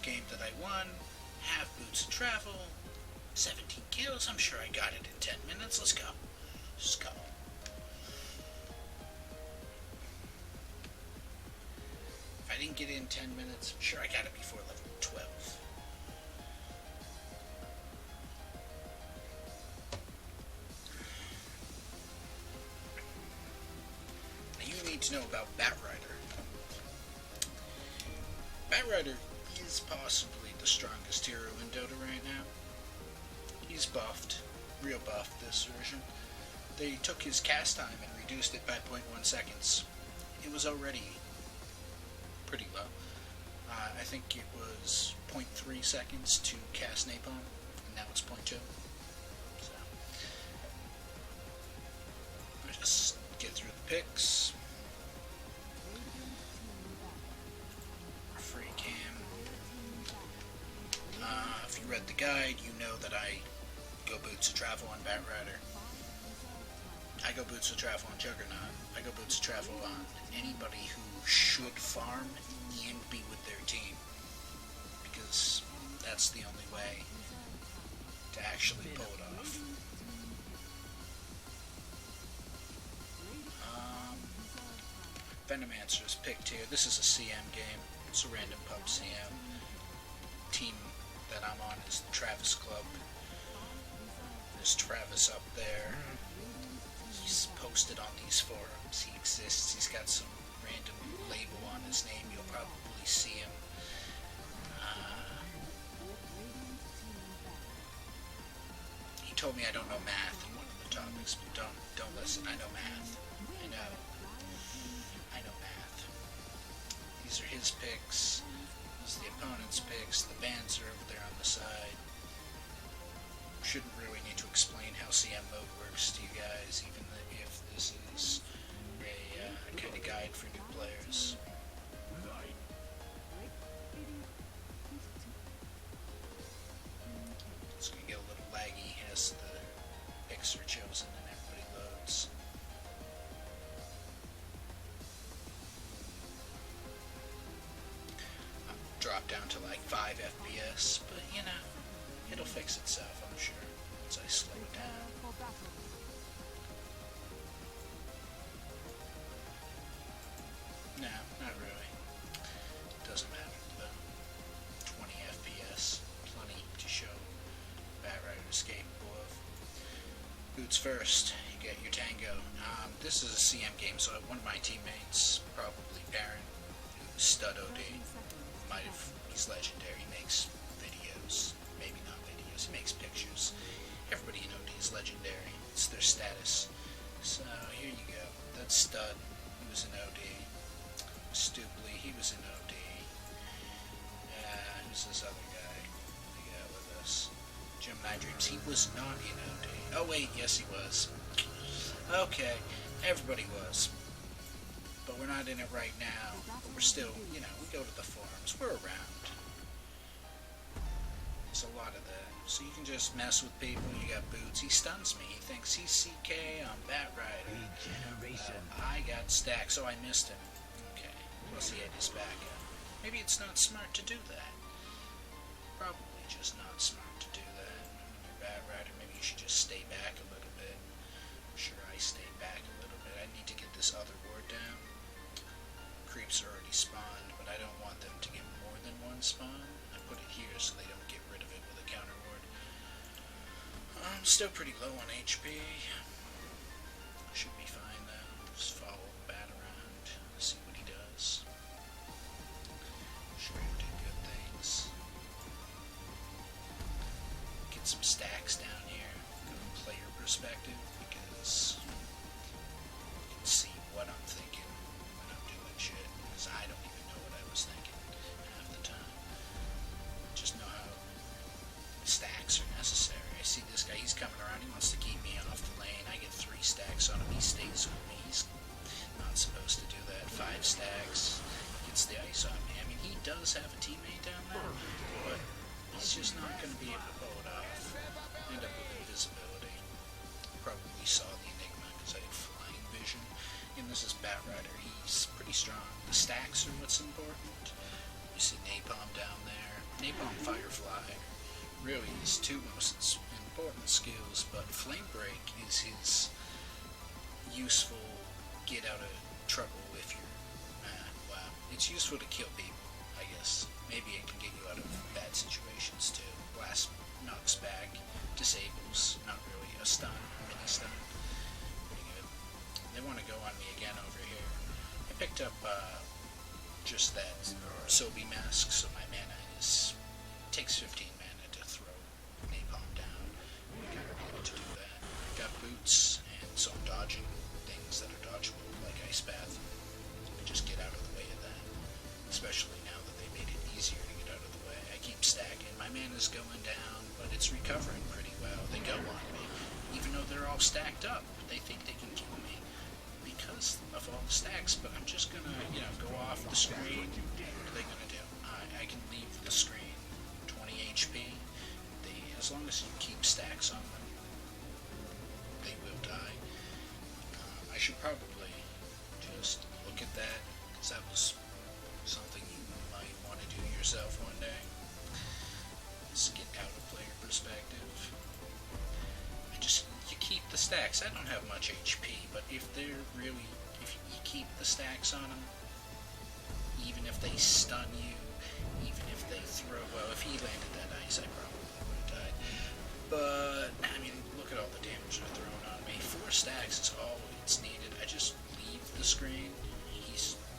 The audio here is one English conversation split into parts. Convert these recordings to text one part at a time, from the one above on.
game that I won. Have boots of travel. 17 kills. I'm sure I got it in 10 minutes. Let's go. Let's go. If I didn't get it in 10 minutes, I'm sure I got it before level 12. Now you need to know about Batrider. Batrider is possibly the strongest hero in Dota right now. He's buffed, real buffed this version. They took his cast time and reduced it by 0.1 seconds. It was already pretty low. I think it was 0.3 seconds to cast Napalm, and now it's 0.2. So, I just get through the picks. Free cam. If you read the guide, you know that I go boots of travel on Batrider. I go boots of travel on Juggernaut. I go boots of travel on anybody who should farm and be with their team, because that's the only way to actually pull it off. Venomancer is picked here. This is a CM game. It's a random pub CM. Team that I'm on is the Travis Club. There's Travis up there. He's posted on these forums. He exists. He's got some random label on his name. You'll probably see him. He told me I don't know math in one of the topics, but don't listen. I know math. I know math. These are his picks. These are the opponent's picks. The bans are over there on the side. Shouldn't really need to explain how CM mode works to you guys, even if this is a kind of guide for new players. It's going to get a little laggy as the picks are chosen and everybody loads. Drop down to like 5 FPS, but you know, it'll fix itself, I'm sure, once I slow it down. No, not really. It doesn't matter though. 20 FPS, plenty to show Batrider's capable of. Boots first, you get your tango. This is a CM game, so one of my teammates, probably Baron, who's stud OD, he's legendary, he makes videos, maybe not videos, he makes pictures. Everybody in OD is legendary, it's their status. So here you go, that's Stud, he was in OD. Stubley, he was in OD. Who's this other guy we got with us? Gemini Dreams, he was not in OD. Oh wait, yes he was. Okay, everybody was. But we're not in it right now. But we're still, you know, we go to the forums. We're around. There's a lot of that. So you can just mess with people. You got Boots. He stuns me. He thinks he's CK on Batrider. I got stacks, so I missed him. Okay. Plus he had his back up. Maybe it's not smart to do that. Probably just not smart to do that. When you're Batrider, maybe you should just stay back a little bit. I'm sure I stay back a little bit. I need to get this other ward down. Creeps are already spawned, but I don't want them to get more than one spawn. I put it here so they don't get rid of it with a counter ward. I'm still pretty low on HP. Should be fine though. Just follow the bat around, see what he does. Sure he'll do good things. Get some stacks down here from a player perspective, because you can see what I'm thinking. Shit, because I don't even know what I was thinking half the time. Just know how stacks are necessary. I see this guy, he's coming around, he wants to keep me off the lane. I get 3 stacks on him, he stays with me. He's not supposed to do that. 5 stacks, gets the ice on me. I mean, he does have a teammate down there, but he's just not going to be able to pull it off. End up with invisibility. Probably saw the Enigma because I had flying vision. And this is Batrider. He's pretty strong. The stacks are what's important. You see Napalm down there. Napalm Firefly really his two most important skills, but Flame Break is his useful get out of trouble if you're well, it's useful to kill people, I guess. Maybe it can get you out of bad situations too. Blast knocks back, disables, not really a stun, mini stun. Pretty good. They want to go on me again over here. I picked up just that Sobi mask, so my mana takes 15 mana to throw napalm down. I kind of need to do that. Got boots, and so I'm dodging things that are dodgeable, like Ice Path. I just get out of the way of that, especially now that they made it easier to get out of the way. I keep stacking. My mana's going down, but it's recovering pretty well. They go on me, even though they're all stacked up. They think they can kill me because of all the stacks, but I'm just gonna, go off the screen. What are they gonna do? I can leave the screen. 20 HP. As long as you keep stacks on them, they will die. I should probably just look at that, because that was something you might want to do yourself one day. Just get out of player perspective. You keep the stacks. I don't have much HP, but if you keep the stacks on them, even if they stun you, even if they throw, well, if he landed that ice, I probably would have died. But, I mean, look at all the damage they're throwing on me. 4 stacks is all it's needed. I just leave the screen. He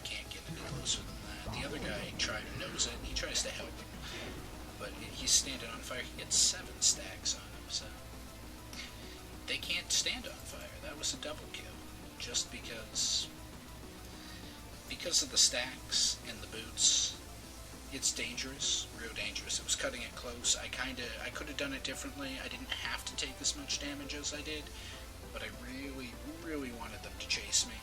can't get any closer than that. The other guy knows it. He tries to help him, but he's standing on fire. He gets 7 stacks on him, so they can't stand on fire. That was a double kill, just because of the stacks and the boots. It's dangerous, real dangerous. It was cutting it close. I could have done it differently. I didn't have to take as much damage as I did, but I really, really wanted them to chase me.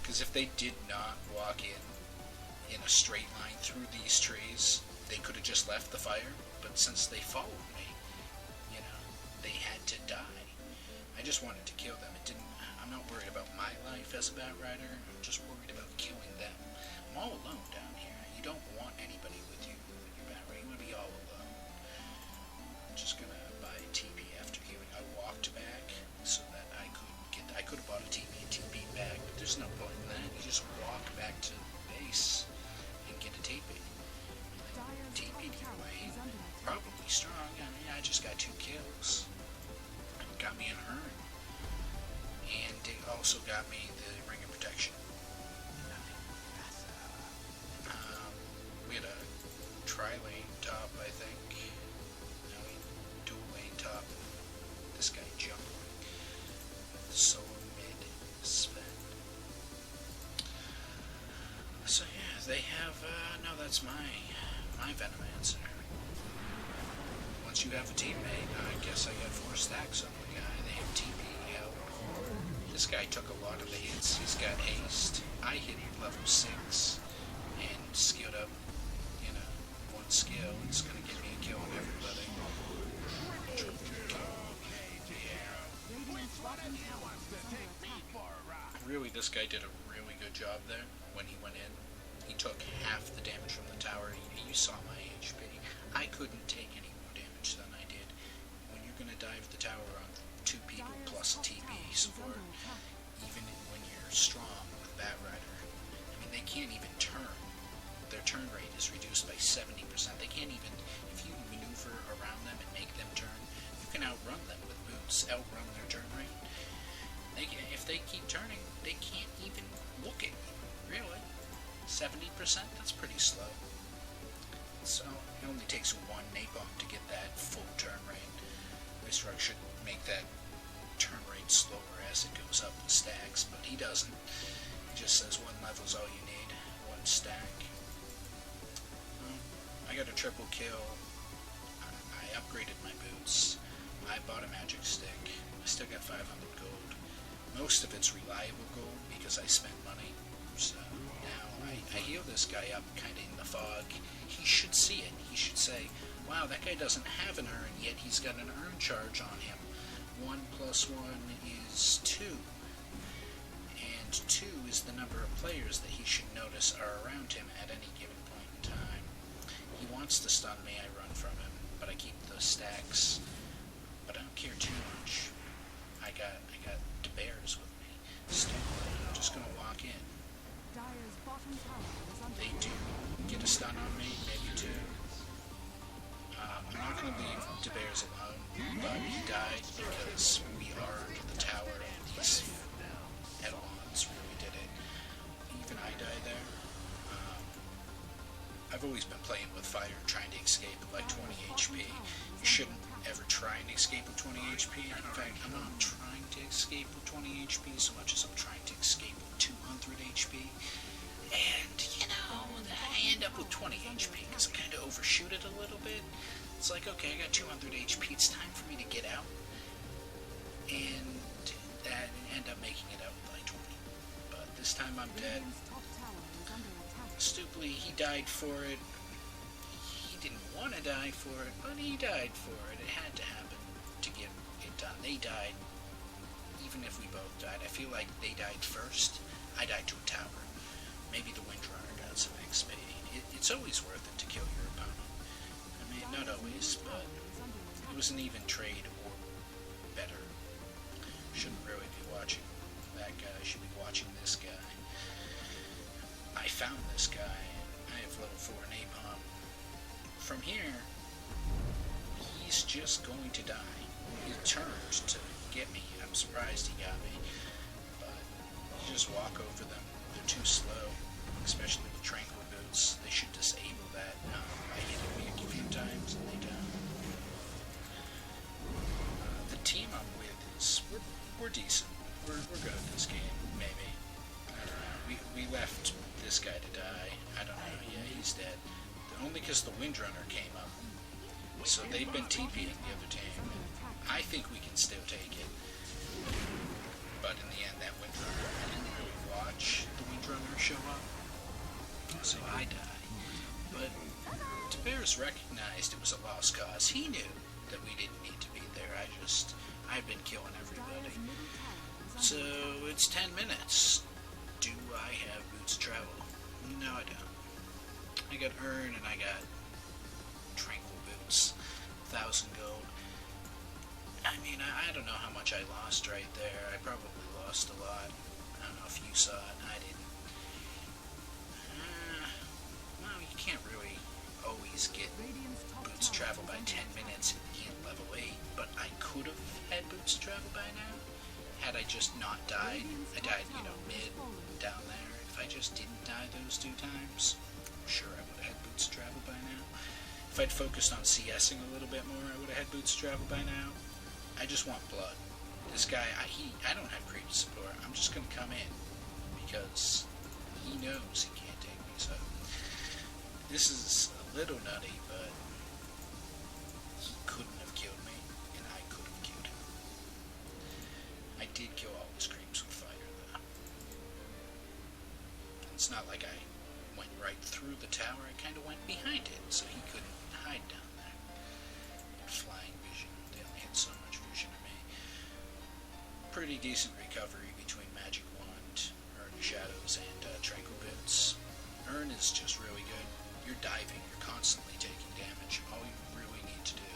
Because if they did not walk in a straight line through these trees, they could have just left the fire. But since they followed me, they had to die. I just wanted to kill them. I'm not worried about my life as a batrider. I'm just worried about killing them. I'm all alone down here. You don't want anybody with you when you're batrider. You want to be all alone. I'm just gonna buy a TP after healing. I walked back so that I could have bought a TP back, but there's no point in that. You just walk back to base and get a TP. TP your way. Probably strong. I mean, I just got 2 kills. Got me an urn. And it also got me the Ring of Protection. We had a tri-lane top, I think. Now we dual lane top. This guy jumping. Solo mid Sven. So yeah, they have, no, that's my Venomancer. Once you have a teammate, I guess I got 4 stacks on the guy. They have TP help. This guy took a lot of the hits. He's got haste. I hit level 6 and skilled up, 1 skill. It's gonna get me a kill on everybody. Really, this guy did a really good job there when he went in. He took half the damage from the tower. You saw my HP. I couldn't take any more damage than I did. When you're gonna dive the tower on 2 people plus a TP support, even when you're strong with Batrider, I mean, they can't even turn. Their turn rate is reduced by 70%. They can't even, if you maneuver around them and make them turn, you can outrun them with boots, outrun their turn rate. If they keep turning, they can't even look at you, really. 70%, that's pretty slow. So, it only takes 1 napalm to get that full turn rate. This rug should make that turn rate slower as it goes up in stacks, but he doesn't. He just says 1 level's all you need, 1 stack. I got a triple kill. I upgraded my boots. I bought a magic stick. I still got 500 gold. Most of it's reliable gold because I spent money. So now I heal this guy up kind of in the fog. He should see it. He should say, wow, that guy doesn't have an urn, yet he's got an urn charge on him. 1 + 1 is 2. And 2 is the number of players that he should notice are around him at any given point in time. He wants to stun me, I run from him, but I keep the stacks. But I don't care too much. I got the bears with me. Stupid. I'm just gonna walk in. They do get a stun on me, maybe two. I'm not gonna leave the bears alone, but he died because we are under the tower and these head-ons really did it. Even I died there. I've always been playing with fire, trying to escape at like 20 HP. You shouldn't ever try and escape with 20 HP. In fact, I'm not trying to escape with 20 HP so much as I'm trying to escape with 200 HP. And, you know, I end up with 20 HP because I kind of overshoot it a little bit. It's like, okay, I got 200 HP, it's time for me to get out. And I end up making it out with like 20. But this time I'm dead. Stupidly, he died for it. He didn't want to die for it, but he died for it. It had to happen to get it done. They died, even if we both died. I feel like they died first. I died to a tower. Maybe the Windrunner got some XP. It's always worth it to kill your opponent. I mean, not always, but it was an even trade or better. Shouldn't really be watching that guy. Should be watching this guy. I found this guy, and I have level 4 napalm. From here, he's just going to die. He turned to get me. I'm surprised he got me. But you just walk over them. They're too slow, especially with tranquil boots. They should disable that by hitting me a few times, and they don't. The team I'm with is, we're decent. We're good at this game, maybe. I don't know. We left this guy to die. I don't know. Yeah, he's dead. Only because the Windrunner came up. So they've been TPing the other team. I think we can still take it. But in the end, that Windrunner, I didn't really watch the Windrunner show up. So I died. But Bears recognized it was a lost cause. He knew that we didn't need to be there. I've been killing everybody. So it's 10 minutes. Do I have boots of travel? No, I don't. I got Urn and I got Tranquil Boots. 1,000 gold. I mean, I don't know how much I lost right there. I probably lost a lot. I don't know if you saw it. I didn't. Well, you can't really always get boots of travel by 10 minutes in level 8, but I could have had boots of travel by now. Had I just not died. I died, mid down there. If I just didn't die those 2 times, I'm sure I would have had boots of travel by now. If I'd focused on CSing a little bit more, I would have had boots of travel by now. I just want blood. This guy, I don't have creep support. I'm just going to come in because he knows he can't take me. So this is a little nutty, but he couldn't have killed me, and I could have killed him. I did kill all his creeps with fire, though. It's not like I went right through the tower. I kind of went behind it, so he couldn't hide down there. Flying vision. They only had so much vision of me. Pretty decent recovery between Magic Wand, Urn Shadows, and Tranquil Boots. Urn is just really good. You're diving. You're constantly taking damage. All you really need to do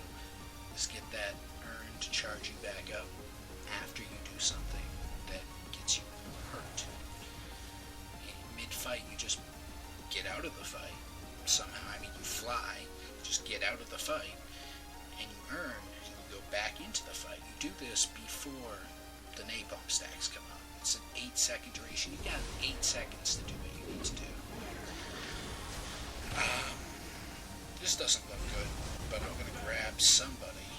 is get that Urn to charge you back up after you do something that gets you hurt. In mid-fight, you just get out of the fight. Somehow, you fly, just get out of the fight, and you earn, and you go back into the fight. You do this before the napalm stacks come up. It's an 8-second duration. You got 8 seconds to do what you need to do. This doesn't look good, but I'm going to grab somebody,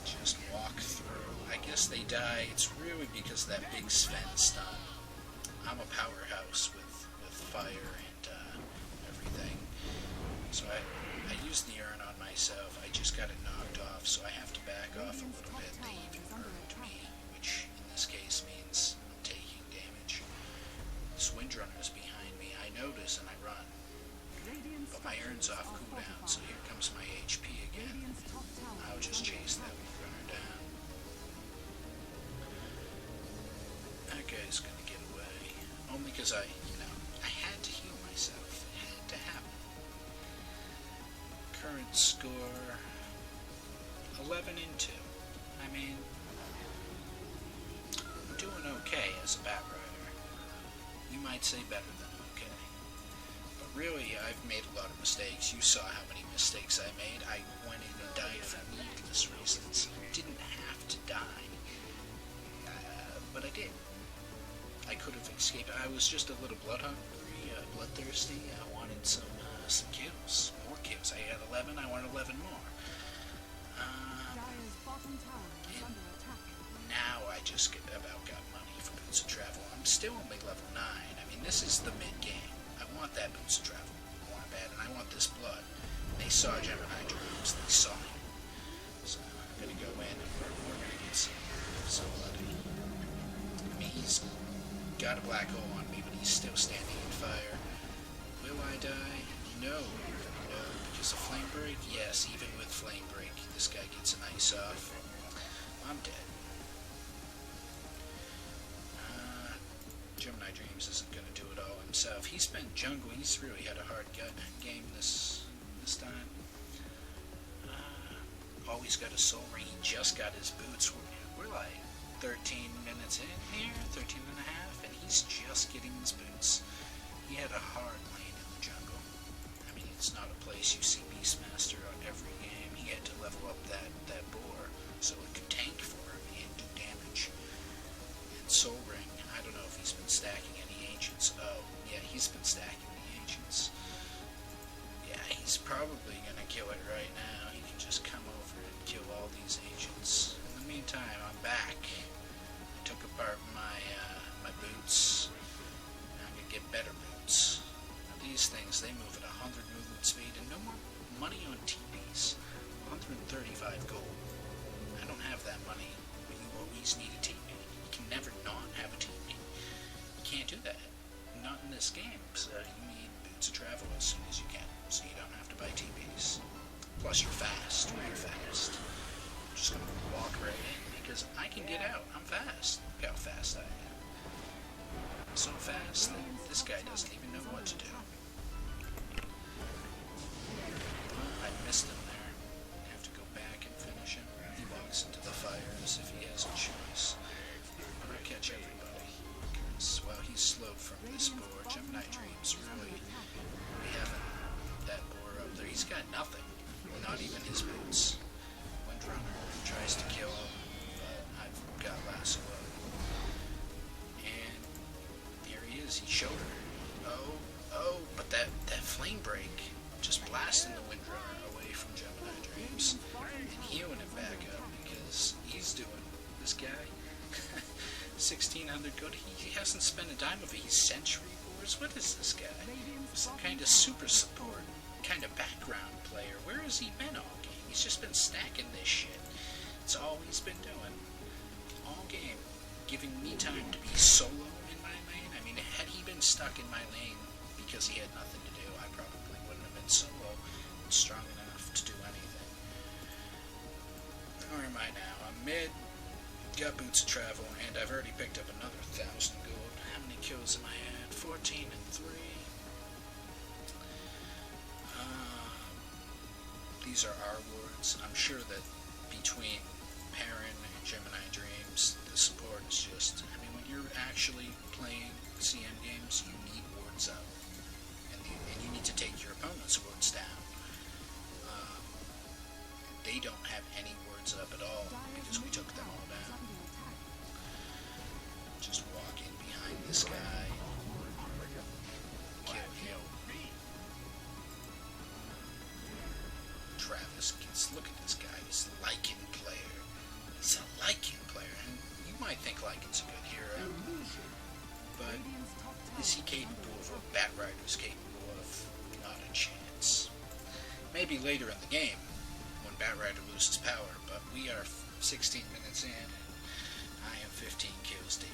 just walk through. I guess they die. It's really because of that big Sven stun. I'm a powerhouse with fire and everything. So I used the Urn on myself. I just got it knocked off, so I have to back off a little bit. They even earned me, which in this case means I'm taking damage. This Windrunner's behind me. I notice and I run. But my Urn's off cooldown, so here comes my HP again. I'll just chase that Windrunner down. That guy's gonna get away. Only because I had to heal myself. It had to happen. score 11 and 2. I mean, I'm doing okay as a batrider. You might say better than okay. But really, I've made a lot of mistakes. You saw how many mistakes I made. I went in and died for needless reasons. Didn't have to die. But I did. I could have escaped. I was just a little bloodhungry, bloodthirsty. I wanted some kills. More kills. I had 11. I want 11 more. Now I just about got money for Boots of Travel. I'm still only level 9. I mean, this is the mid-game. I want that Boots of Travel. I want it bad, and I want this blood. They saw Gemini Dreams. They saw him. So I'm going to go in, and we're going to get some blood. I mean, he's got a black hole on me, but he's still standing in fire. Will I die? No. No. Because of flame break? Yes, even with flame break, this guy gets an ice off. I'm dead. Gemini Dreams isn't going to do it all himself. He's been jungle. He's really had a hard game this time. Always got a soul ring. He just got his boots. We're like 13 minutes in here, 13 and a half, and he's just getting his boots. He had a hard lane in the jungle. I mean, it's not a place you see Beastmaster on every game. He had to level up that boar so it could tank for him and do damage. And soul ring, I don't know if he's been stacking any ancients. Oh, yeah, he's been stacking the ancients. Yeah, he's probably going to kill it right now. He can just come over and kill all these ancients. In the meantime, I'm back. I took apart my boots. I'm going to get better boots. Now, these things, they move at 100 movement speed and no more money on TPs. 135 gold. I don't have that money, but you always need a TP. You can never not have a TP. You can't do that. Not in this game. So you need Boots of Travel as soon as you can, so you don't have to buy TPs. Plus you're fast, real fast. I'm just gonna walk right in because I can get out. I'm fast. Look how fast I am. So fast that this guy doesn't even know what to do. I missed him there. I have to go back and finish him. He walks into the fire as if he has a choice. I'm gonna catch everybody. Because, well, he's slowed from this boar. Gemini Dreams, really. We haven't that boar up there. He's got nothing. Not even his boots. Windrunner tries to kill him, but I've got lasso up. And here he is. He showed her. Oh, but that flame break just blasting the Windrunner away from Gemini Dreams and healing him back up because he's doing this guy 1600 gold. He hasn't spent a dime of it. He's Century Wars. What is this guy? Some kind of super support, kind of background player. Where has he been all game? He's just been stacking this shit. It's all he's been doing all game, giving me time to be solo in my lane. I mean, had he been stuck in my lane because he had nothing to do, I probably wouldn't have been solo and strong enough to do anything. Where am I now? I'm mid. Got Boots of Travel, and I've already picked up another 1,000 gold. How many kills am I at? 14 and 3. These are our wards. I'm sure that between Perrin and Gemini Dreams, the support is just... I mean, when you're actually playing CM games, you need wards up. And you need to take your opponent's wards down. They don't have any wards up at all because we took them all down. Just walk in behind this guy. Kill him. Travis gets, look at this guy. He's a Lycan player. He's a Lycan player. And you might think Lycan's a good hero. But is he capable of what Batrider's capable of? Not a chance. Maybe later in the game, when Batrider loses power, but we are 16 minutes in, and I am 15 kills deep.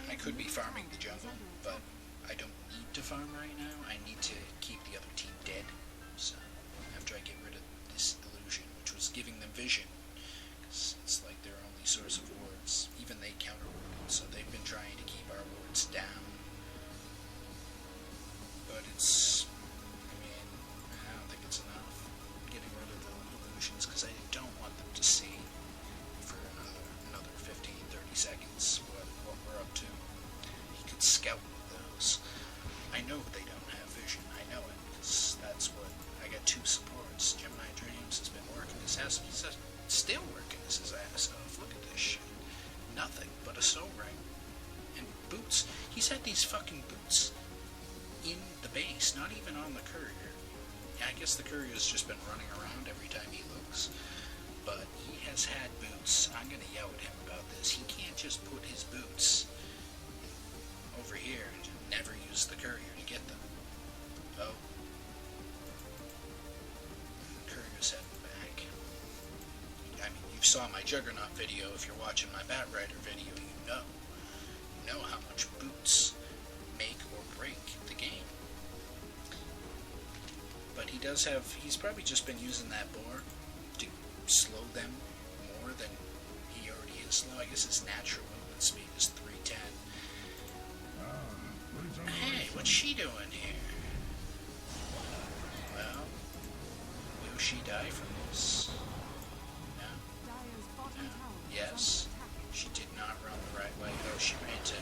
I could be farming the jungle, but I don't need to farm right now. I need to keep the other team dead. So after I get rid of this illusion, which was giving them vision, because it's like their only source of wards. Even they counter wards, so they've been trying to keep our wards down. know they don't have vision. I know it, because that's what, I got 2 supports. Gemini Dreams has been working his ass, he's still working his ass off. Look at this shit. Nothing but a soul ring. And boots. He's had these fucking boots in the base, not even on the courier. Yeah, I guess the courier's just been running around every time he looks. But he has had boots. I'm gonna yell at him about this. He can't just put his boots over here and never use the courier to get them. Oh. Courier's heading back. I mean, you saw my Juggernaut video. If you're watching my Batrider video, you know. You know how much boots make or break the game. But he does have, he's probably just been using that boar to slow them more than he already is slow. I guess his natural movement speed is 310. Hey, what's she doing here? Well, will she die from this? No? No? Yes? She did not run the right way. Oh, she ran to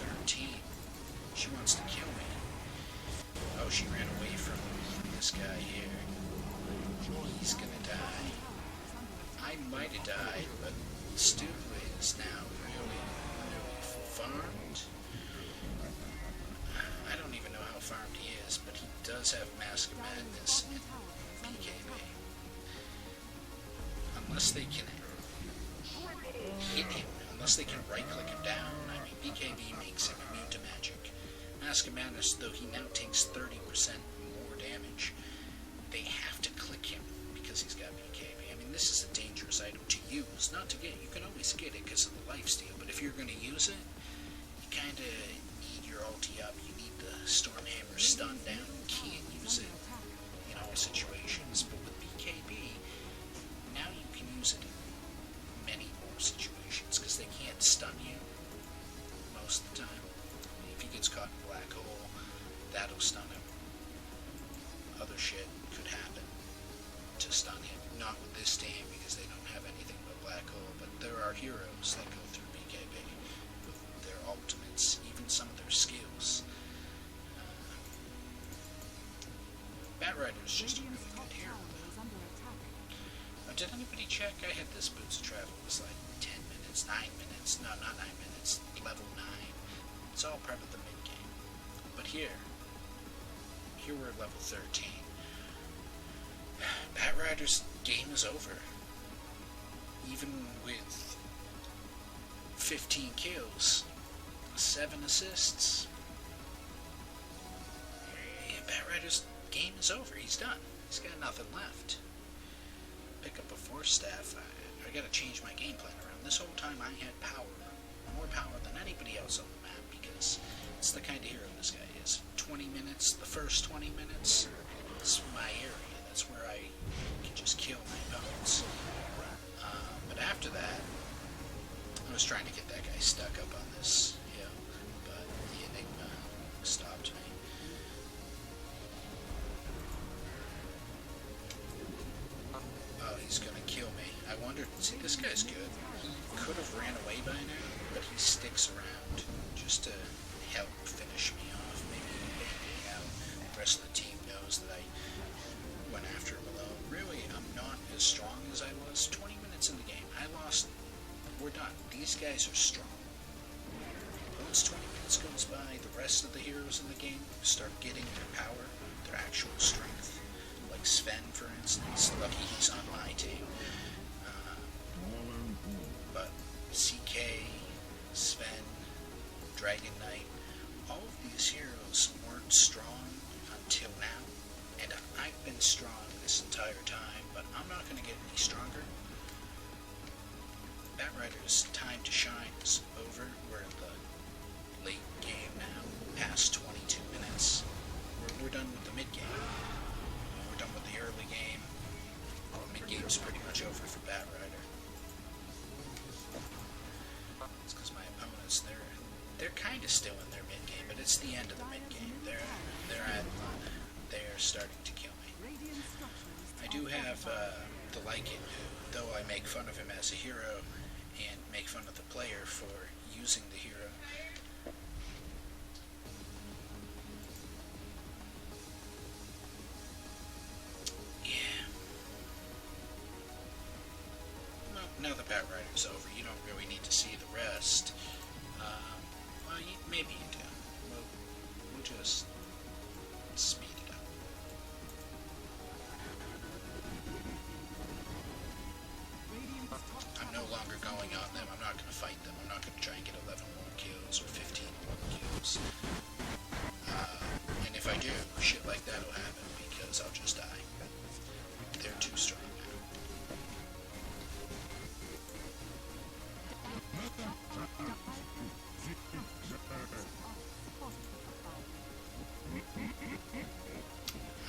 her team. She wants to kill me. Oh, she ran away from this guy here. He's gonna die. I might have died, but Stu is now really farmed. I don't even know how farmed he is, but he does have Mask of Madness and BKB. Unless they can hit him, unless they can right-click him down. I mean, BKB makes him immune to magic. Mask of Madness, though he now takes 30% more damage, they have to click him because he's got BKB. I mean, this is a dangerous item to use, not to get. You can always get it because of the lifesteal, but if you're going to use it, you kind of need your ulti up. You need the Stormhammer stun down. You can't use it in all situations, but with BKB, now you can use it in many more situations because they can't stun you most of the time. If he gets caught in a black hole, that'll stun him. Other shit could happen to stun him. Not with this team because they don't have anything but black hole, but there are heroes that go through BKB with their ultimates, even some of their skills. Batrider is just a really good hero, though. Did anybody check? I had this boots of travel. It was like 10 minutes, 9 minutes. No, not 9 minutes. Level 9. It's all part of the mid-game. But here we're at level 13. Batrider's game is over. Even with 15 kills, 7 assists. Yeah, Batrider's game is over. He's done. He's got nothing left. Pick up a force staff. I gotta change my game plan around. This whole time I had power. More power than anybody else on the map because it's the kind of hero this guy is. 20 minutes, the first 20 minutes, it's my area. That's where I can just kill my opponents. But after that, I was trying to get that guy stuck up on this hill, but the Enigma stopped me. Oh, he's gonna kill me. I wondered, see, this guy's good. He could have ran away by now, but he sticks around just to help finish me off. Maybe bait me out. The rest of the team knows that I went after him alone. Really, I'm not as strong as I was. 20 minutes in the game. I lost. We're done. These guys are strong. Once 20 minutes goes by, the rest of the heroes in the game start getting their power, their actual strength. Like Sven, for instance. Lucky he's on my team. But CK, Sven, Dragon Knight, all of these heroes weren't strong until now. And I've been strong this entire time, but I'm not going to get any stronger. Batrider's time to shine is over. We're in the late game now, past 22 minutes. We're done with the mid-game. We're done with the early game. Mid-game's pretty much over for Batrider. It's because my opponents, they're kind of still in their mid-game, but it's the end of the mid-game. They're starting to kill me. I do have the Lycan, who, though I make fun of him as a hero and make fun of the player for using the hero, Batrider's over, you don't really need to see the rest. Well, maybe you do. We'll just speed it up. I'm no longer going on them. I'm not going to fight them. I'm not going to try and get 11 more kills or 15 more kills. And if I do, shit like that will happen because I'll just die. They're too strong now.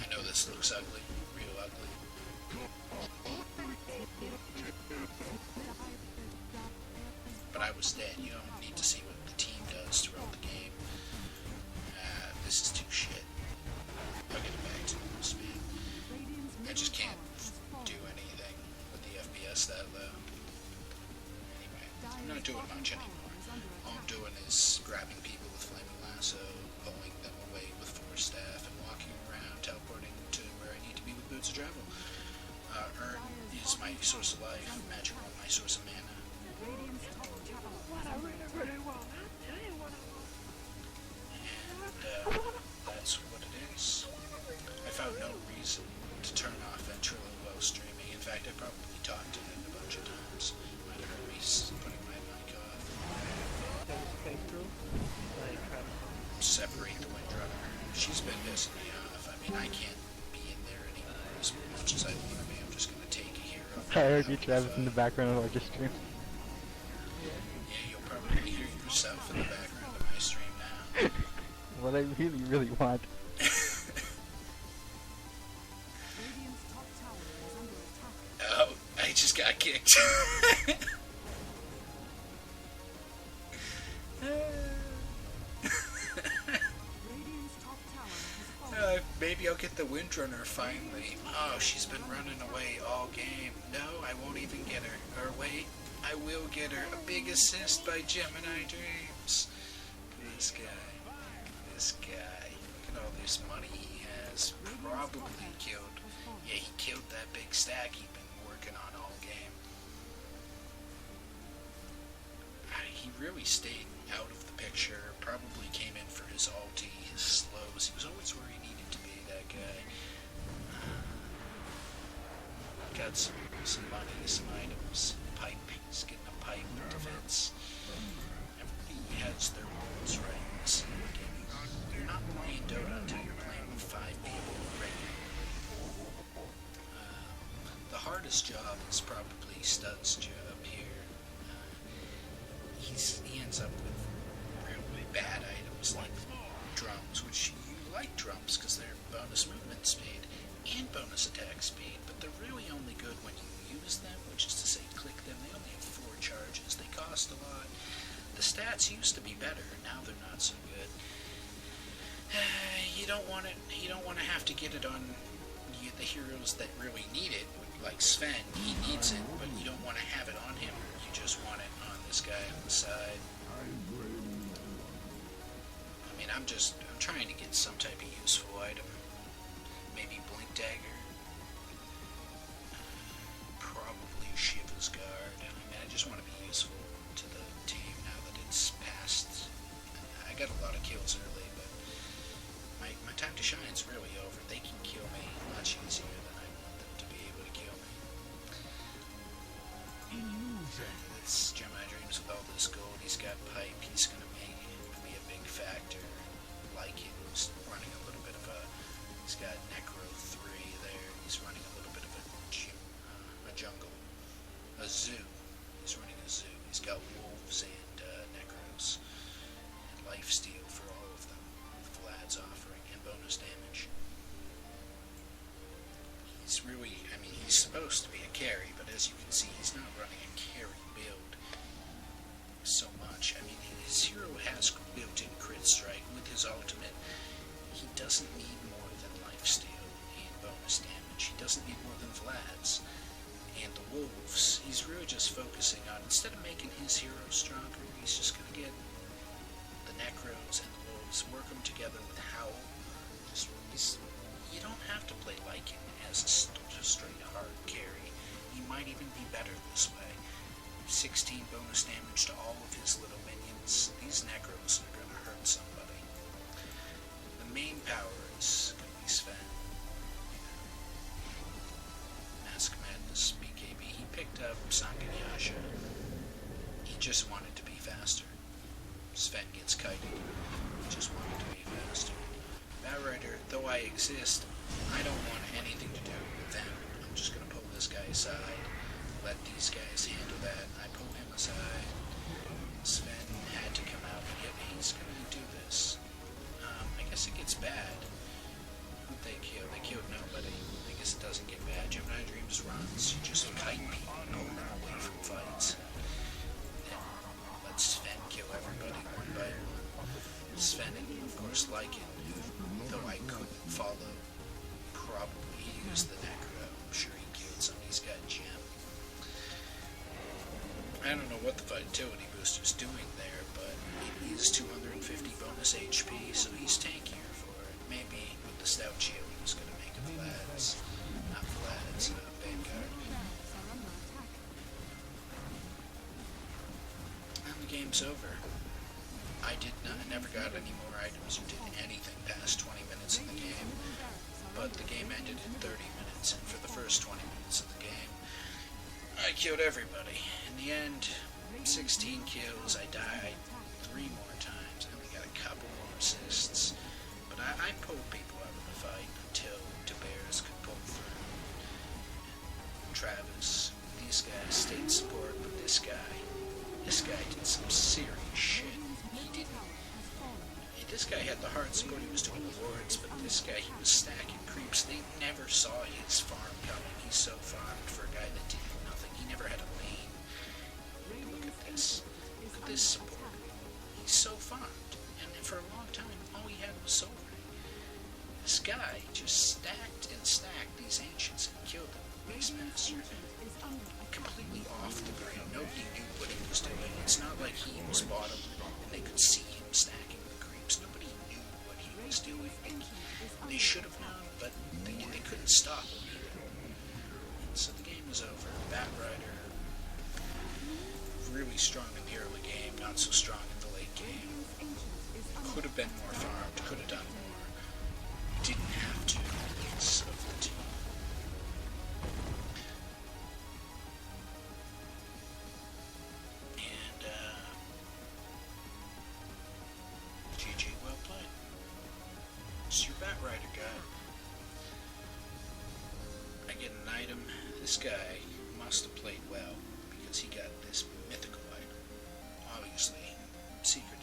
I know this looks ugly, real ugly. But I was dead. You don't need to see what the team does throughout the game. This is too shit. I'll get it back to normal speed. I just can't do anything with the FPS that low. Anyway, I'm not doing much anymore. All I'm doing is grabbing people with flaming lasso, pulling them away with force staff, and walking around, teleporting to where I need to be with boots of travel. Urn is my source of life, magical my source of mana. And that's what it is. I found no reason to turn off ventrilo while streaming. In fact, I probably talked to him a bunch of times. Might have heard me putting my mic off. Separate the windrunner. She's been pissing me off. I mean, I can't be in there anymore as much as I want to be. I'm just going to take a hero. I heard you, Travis, in the background of our stream. Yeah, you'll probably hear yourself in the background of my stream now. What I really, really want. Oh, I just got kicked. Maybe I'll get the windrunner finally. Oh, she's been running away all game. No, I won't even get her. Or wait, I will get her. A big assist by Gemini Dreams. This guy. This guy. Look at all this money he has. Probably killed. Yeah, he killed that big stack he'd been working on all game. He really stayed out of the picture. Probably came in for his ulti, his slows. He was always where he needed to be, that guy. Got some money, some items. Pipe. He's getting a pipe defense. Everybody has their roles right in this game. You're not playing Dota until you're playing with 5 people already. The hardest job is probably Stud's job here. He ends up with really bad items like drums, which you like drums because they're bonus movement speed and bonus attack speed, but they're really only good when you use them, which is to say click them. They only have 4 charges. They cost a lot. The stats used to be better, now they're not so good. You don't want it. You don't want to have to get it on the heroes that really need it, like Sven. He needs it, but you don't want to have it on him. You just want it on this guy on the side. I mean, I'm trying to get some type of useful item. Maybe Blink Dagger. Probably Shiva's Guard. I mean, I just want to be useful to the team now that it's past. I got a lot of kills early, but my time to shine is really over. They can kill me much easier than I want them to be able to kill me. It's Gemini Dreams with all this gold. He's got pipe. He's going to be a big factor. Like it was running a little bit of a. He's got Necro 3 there. He's running a little bit of a jungle, a zoo. He's running a zoo. He's got wolves and Necros and lifesteal for all of them. Vlad's offering and bonus damage. He's really, I mean, he's supposed to be a carry, but as you can see, he's not running a carry build so much. I mean, his hero has built-in crit strike with his ultimate. He doesn't need more than lifesteal and bonus damage. He doesn't need more than Vlad's. And the wolves, he's really just focusing on, instead of making his hero stronger, he's just going to get the Necros and the wolves, work them together with Howl. You don't have to play Lycan as a straight hard carry. He might even be better this way. bonus damage to all of his little minions. These Necros are going to hurt somebody. The main power is going to be Sven. Mask Madness, BKB. He picked up Sanganyasha. He just wanted to be faster. Sven gets kited. He just wanted to be faster. Batrider, though I exist, I don't want anything to do with them. I'm just going to pull this guy aside. Let these guys handle that. I pull him aside. Sven had to come out, but yet he's going to do this. I guess it gets bad. Who'd they kill? They killed nobody. I guess it doesn't get bad. Gemini Dreams runs. You just kite people and pull them away from fights. Then let Sven kill everybody one by one. Sven and, of course, Lycan, though I couldn't follow, probably used the Necro. I'm sure he killed some. He's got Gem. I don't know what the Vitality Booster's doing there, but it is 250 bonus HP, so he's tankier for it. Maybe with the Stout Shield he's going to make it Vlad's. Not Vlad's, Vanguard. And the game's over. I never got any more items or did anything past 20 minutes in the game, but the game ended in 30 minutes, and for the first 20 minutes of the game, I killed everybody. In the end, 16 kills, I died 3 more times, I only got a couple more assists, but I pulled people out of the fight until DeBears could pull through. Travis, these guys stayed support, but this guy did some serious shit. This guy had the hard support, he was doing awards, but this guy, he was stacking creeps. They never saw his farm coming. He's so farmed for a guy that did nothing. He never had a lane. Look at this. Look at this support. He's so farmed. And for a long time, all he had was Soul Ring. This guy just stacked and stacked these Ancients and killed them. Beastmaster, completely off the ground. Nobody knew what he was doing. It's not like he was bottom and they could see him stacking the creeps. Nobody knew what he was doing. They should have known, but they couldn't stop him either. So the game was over. Batrider, really strong in the early game, not so strong in the late game. Could have been more farmed, could have done more. Didn't have to, because of the team. GG, well played. It's your Batrider guy. I get an item. This guy must have played well because he got this mythical item. Obviously, secret